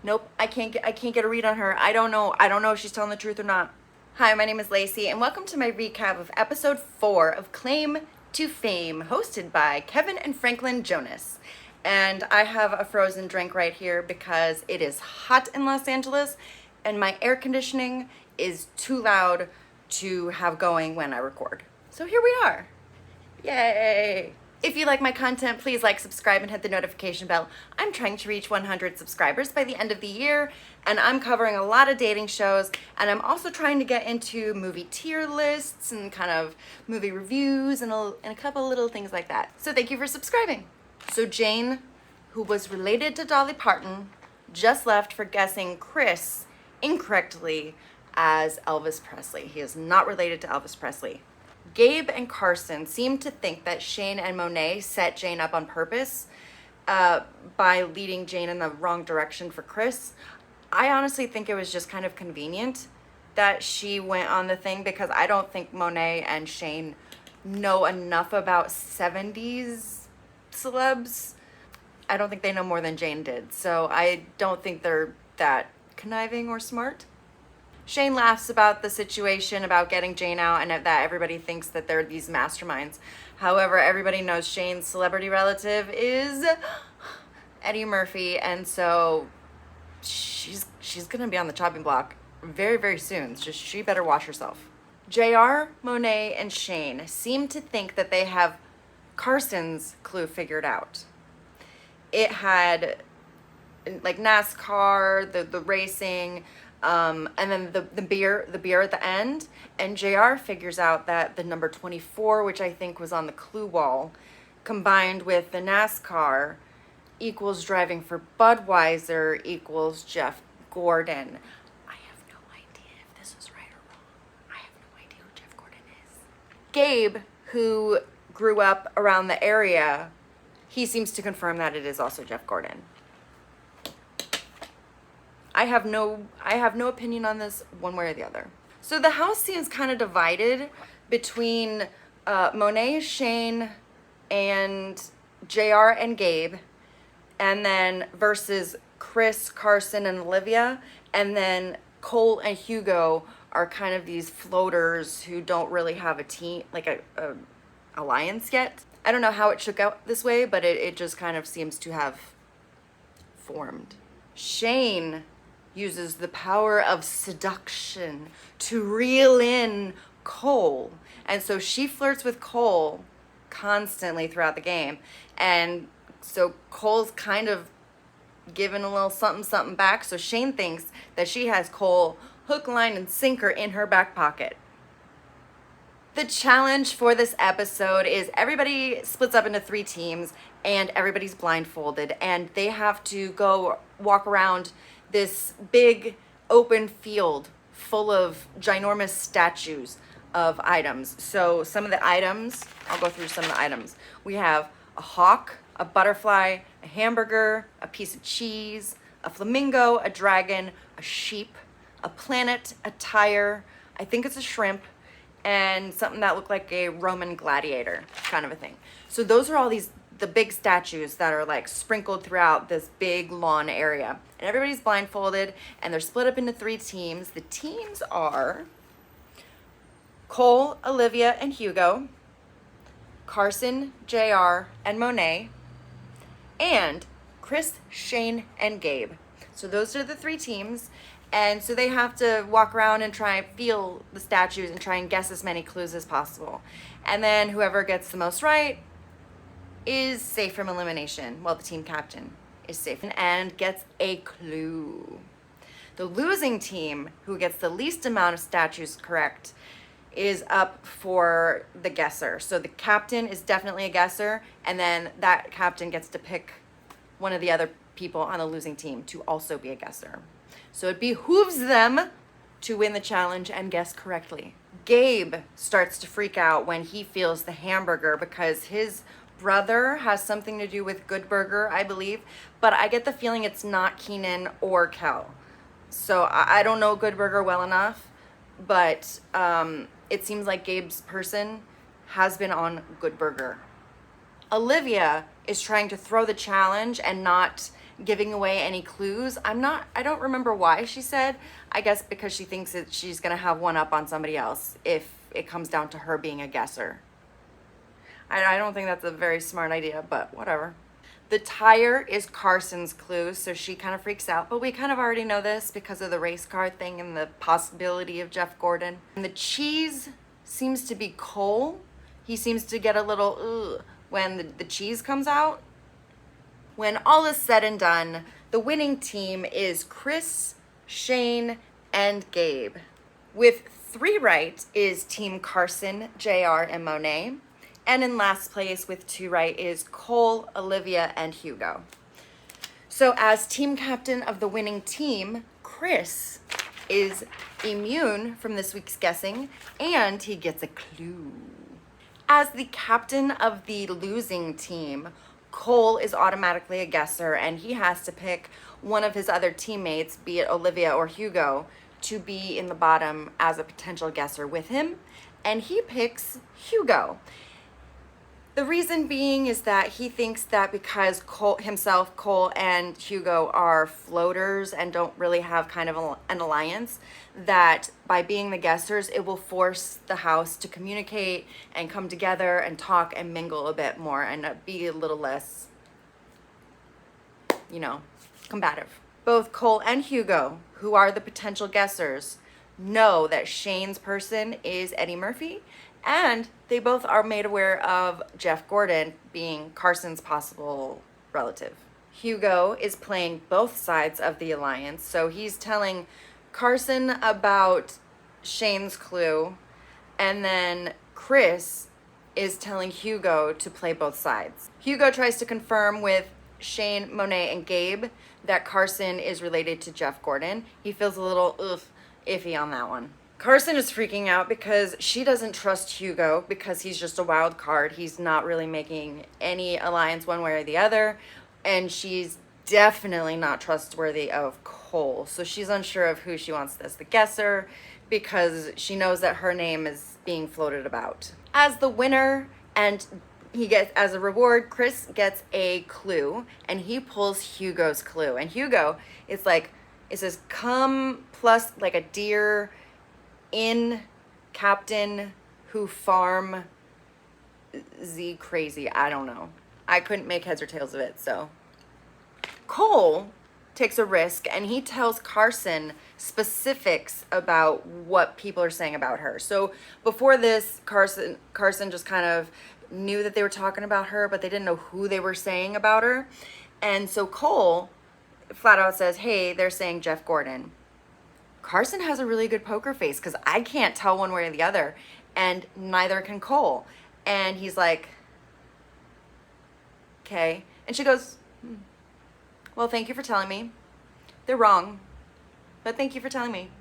Nope, I can't get a read on her. I don't know if she's telling the truth or not. Hi, my name is Lacey, and welcome to my recap of episode 4 of Claim to Fame, hosted by Kevin and Franklin Jonas. And I have a frozen drink right here because it is hot in Los Angeles and my air conditioning is too loud to have going when I record. So here we are. Yay! If you like my content, please like, subscribe, and hit the notification bell. I'm trying to reach 100 subscribers by the end of the year, and I'm covering a lot of dating shows, and I'm also trying to get into movie tier lists and kind of movie reviews and a couple little things like that. So thank you for subscribing. So Jane, who was related to Dolly Parton, just left for guessing Chris incorrectly as Elvis Presley. He is not related to Elvis Presley. Gabe and Carson seem to think that Shane and Monet set Jane up on purpose by leading Jane in the wrong direction for Chris. I honestly think it was just kind of convenient that she went on the thing because I don't think Monet and Shane know enough about 70s celebs. I don't think they know more than Jane did. So I don't think they're that conniving or smart. Shane laughs about the situation about getting Jane out and that everybody thinks that they're these masterminds. However, everybody knows Shane's celebrity relative is Eddie Murphy, and so she's gonna be on the chopping block very, very soon. Just she better watch herself. JR, Monet, and Shane seem to think that they have Carson's clue figured out. It had like NASCAR, the racing, and then the beer at the end. And JR figures out that the number 24, which I think was on the clue wall, combined with the NASCAR equals driving for Budweiser equals Jeff Gordon. I have no idea if this was right or wrong. I have no idea who Jeff Gordon is. Gabe, who grew up around the area, he seems to confirm that it is also Jeff Gordon. I have no opinion on this one way or the other. So the house seems kind of divided between Monet, Shane, and JR and Gabe, and then versus Chris, Carson, and Olivia, and then Cole and Hugo are kind of these floaters who don't really have a team, like a alliance yet. I don't know how it shook out this way, but it just kind of seems to have formed. Shane uses the power of seduction to reel in Cole. And so she flirts with Cole constantly throughout the game. And so Cole's kind of giving a little something back. So Shane thinks that she has Cole hook, line, and sinker in her back pocket. The challenge for this episode is everybody splits up into 3 teams and everybody's blindfolded and they have to go walk around this big open field full of ginormous statues of items. So some of the items, I'll go through some of the items. We have a hawk, a butterfly, a hamburger, a piece of cheese, a flamingo, a dragon, a sheep, a planet, a tire, I think it's a shrimp, and something that looked like a Roman gladiator kind of a thing. So those are all the big statues that are like sprinkled throughout this big lawn area. And everybody's blindfolded and they're split up into 3 teams. The teams are Cole, Olivia, and Hugo, Carson, JR, and Monet, and Chris, Shane, and Gabe. So those are the 3 teams. And so they have to walk around and try and feel the statues and try and guess as many clues as possible. And then whoever gets the most right is safe from elimination. Well, the team captain is safe and gets a clue. The losing team, who gets the least amount of statues correct, is up for the guesser. So the captain is definitely a guesser, and then that captain gets to pick one of the other people on the losing team to also be a guesser. So it behooves them to win the challenge and guess correctly. Gabe starts to freak out when he feels the hamburger because his brother has something to do with Good Burger, I believe, but I get the feeling it's not Keenan or Kel. So I don't know Good Burger well enough, but it seems like Gabe's person has been on Good Burger. Olivia is trying to throw the challenge and not giving away any clues. I don't remember why she said. I guess because she thinks that she's going to have one up on somebody else if it comes down to her being a guesser. I don't think that's a very smart idea, but whatever. The tire is Carson's clue, so she kind of freaks out. But we kind of already know this because of the race car thing and the possibility of Jeff Gordon. And the cheese seems to be Cole. He seems to get a little ugh when the cheese comes out. When all is said and done, the winning team is Chris, Shane, and Gabe. With 3 right is Team Carson, JR, and Monet. And in last place with 2 right is Cole, Olivia, and Hugo. So as team captain of the winning team, Chris is immune from this week's guessing, and he gets a clue. As the captain of the losing team, Cole is automatically a guesser, and he has to pick one of his other teammates, be it Olivia or Hugo, to be in the bottom as a potential guesser with him, and he picks Hugo. The reason being is that he thinks that because Cole, and Hugo are floaters and don't really have kind of an alliance, that by being the guessers, it will force the house to communicate and come together and talk and mingle a bit more and be a little less, combative. Both Cole and Hugo, who are the potential guessers, know that Shane's person is Eddie Murphy, and they both are made aware of Jeff Gordon being Carson's possible relative. Hugo is playing both sides of the alliance, so he's telling Carson about Shane's clue, and then Chris is telling Hugo to play both sides. Hugo tries to confirm with Shane, Monet, and Gabe that Carson is related to Jeff Gordon. He feels a little iffy on that one. Carson is freaking out because she doesn't trust Hugo because he's just a wild card. He's not really making any alliance one way or the other. And she's definitely not trustworthy of Cole. So she's unsure of who she wants as the guesser because she knows that her name is being floated about. As the winner, and he gets, as a reward, Chris gets a clue and he pulls Hugo's clue. And Hugo is like, it says, come plus like a deer in captain who farm Z crazy. I don't know. I couldn't make heads or tails of it. So Cole takes a risk and he tells Carson specifics about what people are saying about her. So before this, Carson just kind of knew that they were talking about her, but they didn't know who they were saying about her. And so Cole flat out says, hey, they're saying Jeff Gordon. Carson has a really good poker face because I can't tell one way or the other, and neither can Cole. And he's like, okay. And she goes, well, thank you for telling me. They're wrong, but thank you for telling me.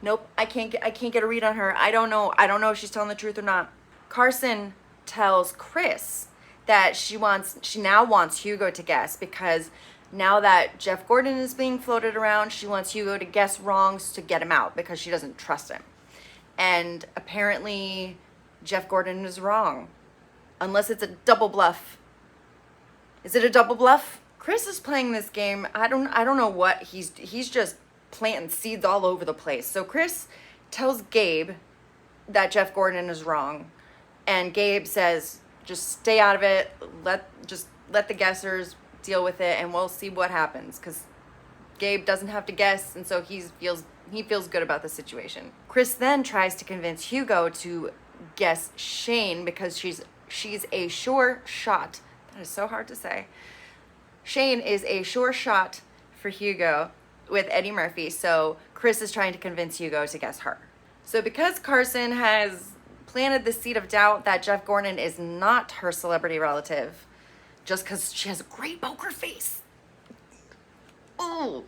Nope, I can't get a read on her. I don't know if she's telling the truth or not. Carson tells Chris that she now wants Hugo to guess because now that Jeff Gordon is being floated around, she wants Hugo to guess wrongs to get him out because she doesn't trust him. And apparently Jeff Gordon is wrong. Unless it's a double bluff. Is it a double bluff? Chris is playing this game. I don't know what he's just planting seeds all over the place. So Chris tells Gabe that Jeff Gordon is wrong. And Gabe says, just stay out of it. Let the guessers deal with it, and we'll see what happens. Because Gabe doesn't have to guess, and so he feels good about the situation. Chris then tries to convince Hugo to guess Shane because she's a sure shot. That is so hard to say. Shane is a sure shot for Hugo with Eddie Murphy, so Chris is trying to convince Hugo to guess her. So because Carson has planted the seed of doubt that Jeff Gordon is not her celebrity relative just because she has a great poker face. Oh.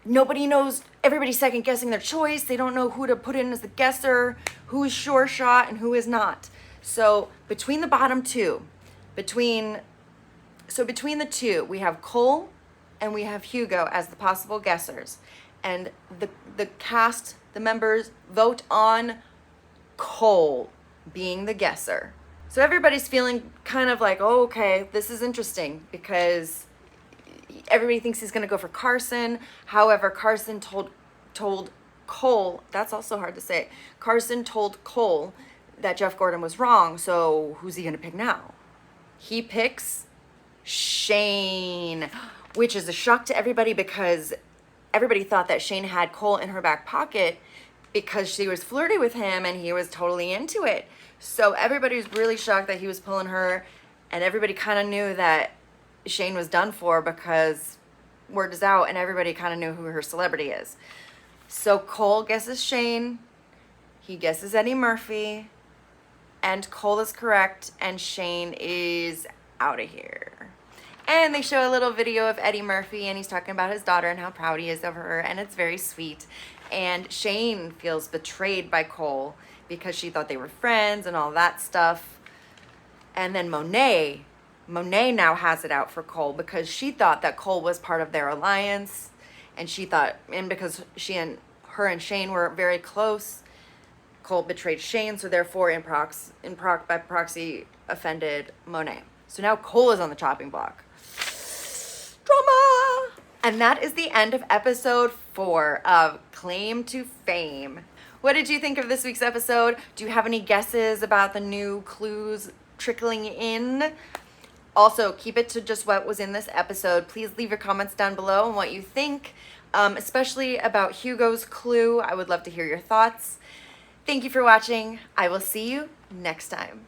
Nobody knows. Everybody's second guessing their choice. They don't know who to put in as the guesser, who is sure shot and who is not. So between the bottom two, between the two, we have Cole and we have Hugo as the possible guessers. And the members vote on Cole being the guesser. So everybody's feeling kind of like, oh, okay, this is interesting because everybody thinks he's going to go for Carson. However, Carson told Cole, that's also hard to say. Carson told Cole that Jeff Gordon was wrong. So who's he going to pick now? He picks Shane, which is a shock to everybody because everybody thought that Shane had Cole in her back pocket because she was flirty with him and he was totally into it. So everybody was really shocked that he was pulling her, and everybody kind of knew that Shane was done for because word is out and everybody kind of knew who her celebrity is. So Cole guesses Shane, he guesses Eddie Murphy, and Cole is correct and Shane is out of here. And they show a little video of Eddie Murphy and he's talking about his daughter and how proud he is of her, and it's very sweet. And Shane feels betrayed by Cole because she thought they were friends and all that stuff. And then Monet now has it out for Cole because she thought that Cole was part of their alliance, and she thought, and because her and Shane were very close, Cole betrayed Shane, so therefore by proxy offended Monet. So now Cole is on the chopping block. Drama! And that is the end of episode 4 of Claim to Fame. What did you think of this week's episode? Do you have any guesses about the new clues trickling in? Also, keep it to just what was in this episode. Please leave your comments down below on what you think, especially about Hugo's clue. I would love to hear your thoughts. Thank you for watching. I will see you next time.